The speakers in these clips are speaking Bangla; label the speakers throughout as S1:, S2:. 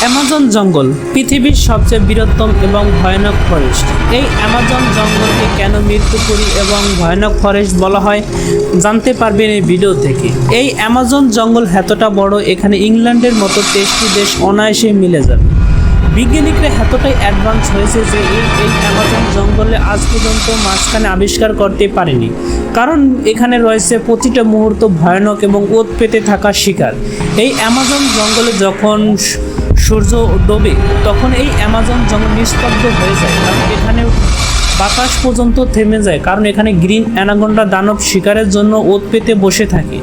S1: অ্যামাজন জঙ্গল পৃথিবীর সবচেয়ে বৃহত্তম এবং ভয়ানক ফরেস্ট। এই অ্যামাজন জঙ্গলকে কেন মৃত্যুপুরী এবং ভয়ানক ফরেস্ট বলা হয় জানতে পারবেন এই ভিডিও থেকে। এই অ্যামাজন জঙ্গল এতটা বড়, এখানে ইংল্যান্ডের মতো 23টি দেশ অনায়াসে মিলে যাবে। বিজ্ঞানীরা এতটাই অ্যাডভান্স হয়েছে যে এই অ্যামাজন জঙ্গলে আজ পর্যন্ত মাঝখানে আবিষ্কার করতে পারেনি, কারণ এখানে রয়েছে প্রতিটা মুহূর্ত ভয়ানক এবং ওত পেতে থাকা শিকার। এই অ্যামাজন জঙ্গলে যখন সূর্য ডোবে তখন এই অ্যামাজন জঙ্গল নিস্তব্ধ হয়ে যায়, কারণ এখানে বাতাস পর্যন্ত থেমে যায়, কারণ এখানে গ্রিন অ্যানাকোন্ডা দানব শিকারের জন্য ওত পেতে বসে থাকে।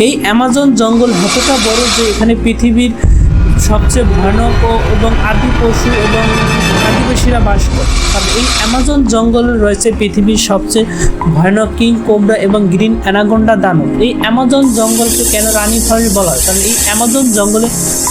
S1: এই অ্যামাজন জঙ্গল এতটা বড় যে এখানে পৃথিবীর সবচেয়ে ভয়ানক এবং আদি পশু এবং আদিবাসীরা বাস করে, কারণ এই অ্যামাজন জঙ্গলে রয়েছে পৃথিবীর সবচেয়ে ভয়ানক কিং কোবরা এবং গ্রিন অ্যানাকোন্ডা দানব। এই অ্যামাজন জঙ্গলকে কেন রানী ফরেস্ট বলা হয়, কারণ এই অ্যামাজন জঙ্গলে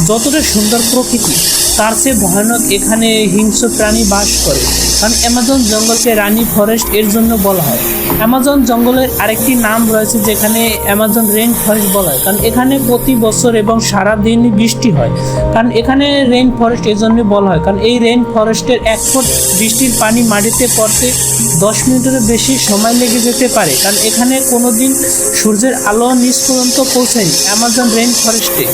S1: যতটা সুন্দর প্রকৃতি তার চেয়ে ভয়ানক এখানে হিংস্র প্রাণী বাস করে, কারণ অ্যামাজন জঙ্গলকে রানী ফরেস্ট এর জন্য বলা হয়। অ্যামাজন জঙ্গলের আরেকটি নাম রয়েছে যেখানে অ্যামাজন রেইন ফরেস্ট বলা হয়, কারণ এখানে প্রতি বছর এবং সারাদিন বৃষ্টি হয়, কারণ এখানে রেইন ফরেস্ট এই জন্য বলা হয়, কারণ এই রেইন ফরেস্টের 1 ফুট বৃষ্টির পানি মাটিতে পড়তে 10 মিনিটেরও বেশি সময় লেগে যেতে পারে, কারণ এখানে কোনোদিন সূর্যের আলো নিচ পর্যন্ত পৌঁছায়নি অ্যামাজন রেইন ফরেস্টে।